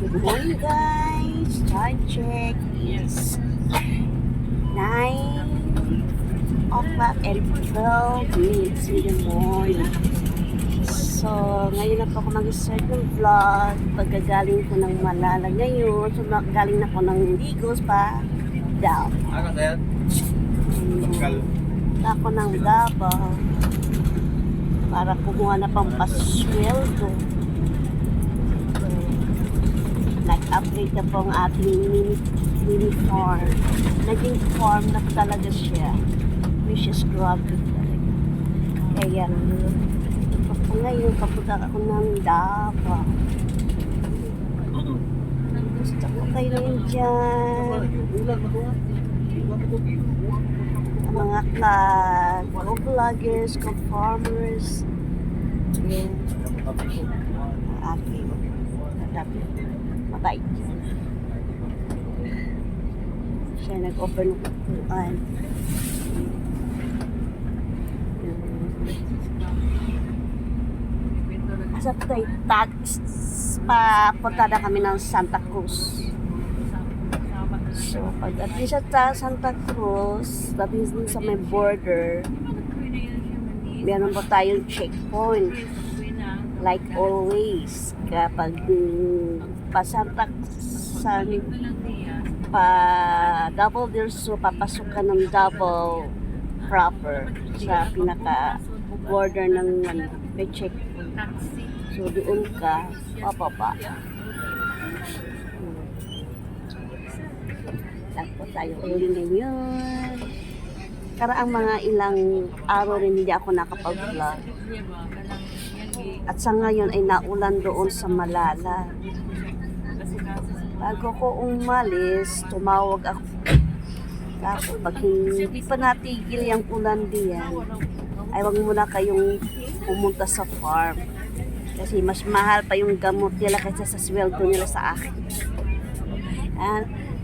Good morning guys! Time check is 9 o'clock and 12 minutes in the morning. So, ngayon na po ako mag-start ng vlog. Pagkagaling ko ng Malala ngayon. So, galing na ko ng Ligos pa. Down. Ako ng Davao. Para kumuha na pang pasweldo. Nag-upgrade na po ang ating mini farm. Naging farm na talaga siya. Which is grabe talaga. Kaya ngayon kapunta ako ng Davao. Gusto ko kayo ngayon dyan. Ang mga co-vloggers, co-farmers. Yan. Aking mabait. Siya nag-offer ng kukuan. Asa tayo papunta na kami ng Santa Cruz. So, pagdating sa Santa Cruz, dating din sa may border, meron po tayong checkpoint. Like always, kapag pa Davao del Sur, papasok ka ng Davao proper sa pinaka border ng may checkpoint. So doon ka papapa. Tapos tayo ulit ngayon. Karaang mga ilang araw rin hindi ako nakapag-vlog. At sa ngayon ay naulan doon sa Malala. Bago ko umalis, tumawag ako. Tapos pag hindi pa natigil yung ulan diyan, ay wag muna kayong pumunta sa farm. Kasi mas mahal pa yung gamot nila kaysa sa sweldo nila sa akin.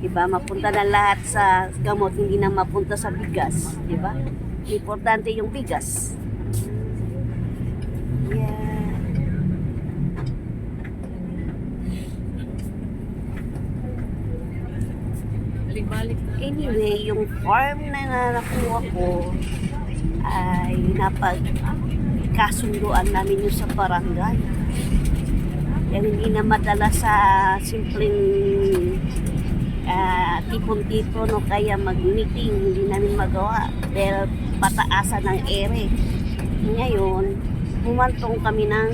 Diba? Mapunta na lahat sa gamot, hindi na mapunta sa bigas. Diba? Importante yung bigas. Yeah. Anyway, yung farm na nakuha ko ay napagkasunduan namin yung sa barangay. Kaya hindi na madala sa simpleng tipon-tipon o kaya mag-meeting, hindi namin magawa dahil pataasan ng ere. Ngayon, humantong kami ng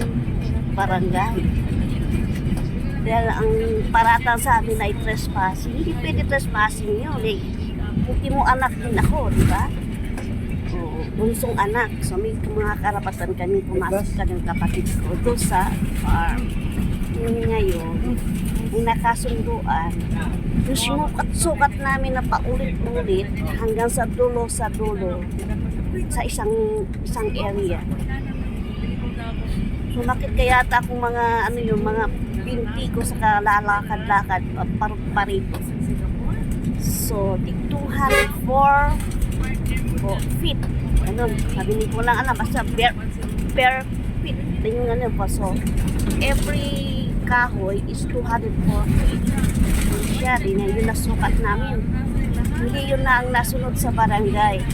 barangay. Dahil ang paratang sa amin ay trespassing. Hindi pwede trespassing yun. Ultimo anak din ako, di ba? Bunsong anak. So may mga karapatan kami pumasok ka ng kapatid ko doon sa farm. Ngayon, may nakasunduan. Yung sinukat-sukat namin na paulit-ulit hanggang sa dulo sa isang area. Sumakit kaya ata akong mga mga binti ko sa kalalakad-lakad parito. So, 204 feet. Sabi ko lang alam, basta per feet. Yung po. So, every kahoy is 204 feet. Siya rin, yung nasukat namin. Hindi yun na ang nasunod sa barangay.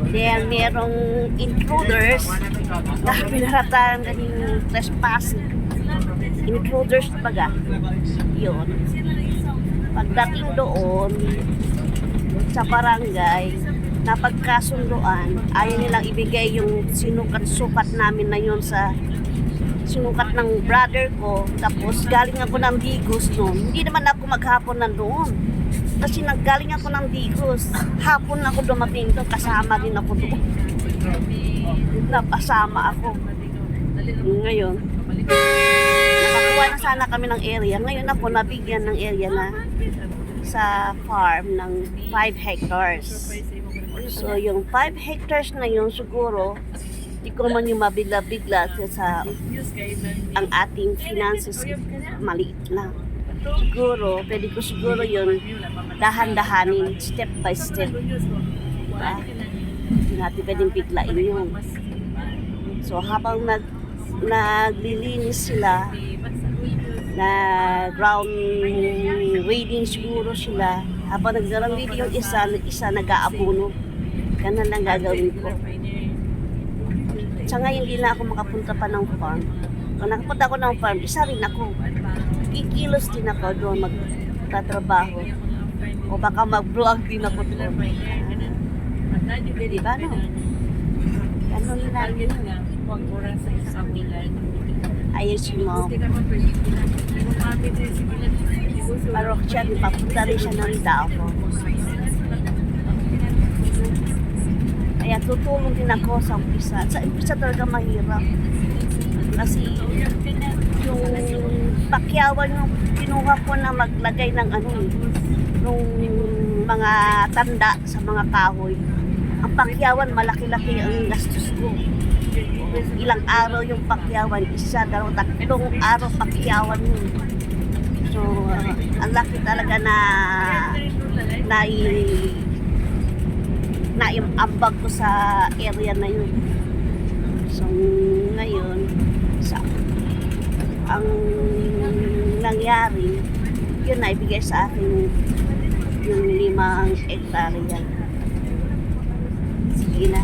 Dahil merong intruders na pinaratahan kaning trespassing. Intruders baga. Yun. Pagdating doon sa barangay, napagkasunduan, ayaw nilang ibigay yung sinukat-sukat namin na yun sa sinukat ng brother ko. Tapos galing ako ng Ligos noon. Hindi naman ako maghapon nandoon. Kasi naggaling ako ng Ligos. Hapon ako dumating doon. Kasama din ako doon. Napasama ako. Ngayon, nakakuha na sana kami ng area. Ngayon ako nabigyan ng area na sa farm ng 5 hectares. So, yung 5 hectares na yun siguro, hindi ko man yung mabigla-bigla sa ang ating finances maliit lang. Siguro, pwede ko siguro yun dahan-dahanin, step by step. Diba? Hindi natin pwedeng biglain yun. So, habang naglilinis sila, na ground waiting siguro sila. Habang nag-ground waiting yung isa nag-aabuno. Ganun lang gagawin ko. Sa ngayon, hindi na ako makapunta pa ng farm. Kung nakapunta ako ng farm, isa rin ako. Kikilos din ako doon magtatrabaho. O baka mag-vlog din ako doon. Diba, no? Ganun lang yun. Ayos mo. Parok siya, papunta rin siya ng Davao. Kaya tutulong din ako sa umpisa. Sa umpisa talaga mahirap. Kasi yung pakyawan yung kinuha ko na maglagay ng nung mga tanda sa mga kahoy. Ang pakyawan, malaki-laki ang gastos ko. Ilang araw yung pakyawan, isa, dalawa, tatlong araw pakyawan yun. So, ang laki talaga naiambag ko sa area na yun. So, ngayon, ang nangyari, yun na ibigay sa akin yung 5 hektarya. Sige na.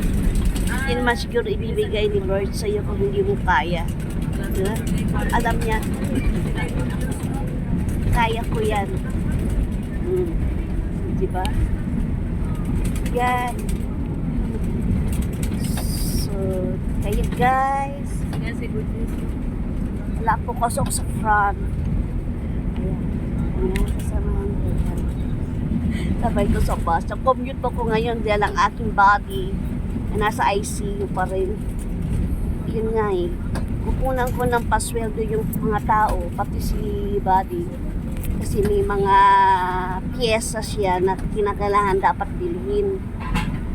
Hindi naman siguro ibibigay ni Lord sa iyo kung hindi mo kaya. Diba? Alam niya, kaya ko yan. Diba? Yan. So, kaya guys, wala po kasok sa front. Ayan. Ayan, kasama ang ganyan. Sabay ko sa bus. Sa commute ko ngayon dahil ang aking body na nasa ICU pa rin. Yun nga eh. Kukunan ko ng pasweldo yung mga tao, pati si body. Kasi may mga piyesa siya na kinakailangan dapat bilhin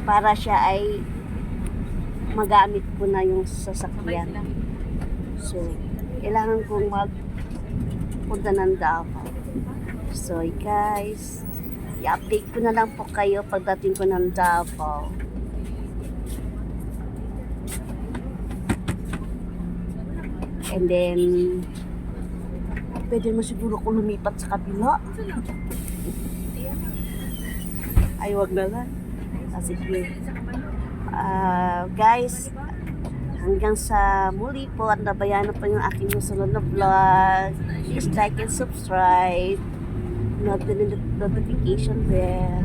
para siya ay magamit ko na yung sasakyan. So, kailangan kong magpunta ng Davao. So, guys, i-update ko na lang po kayo pagdating ko ng Davao. And then, pwede mo siguro kung lumipat sa kabila. Ay, wag na lang. Sige. Guys, hanggang sa muli po at nabayanan po yung aking susunod na vlog. Please like and subscribe. Notification bell.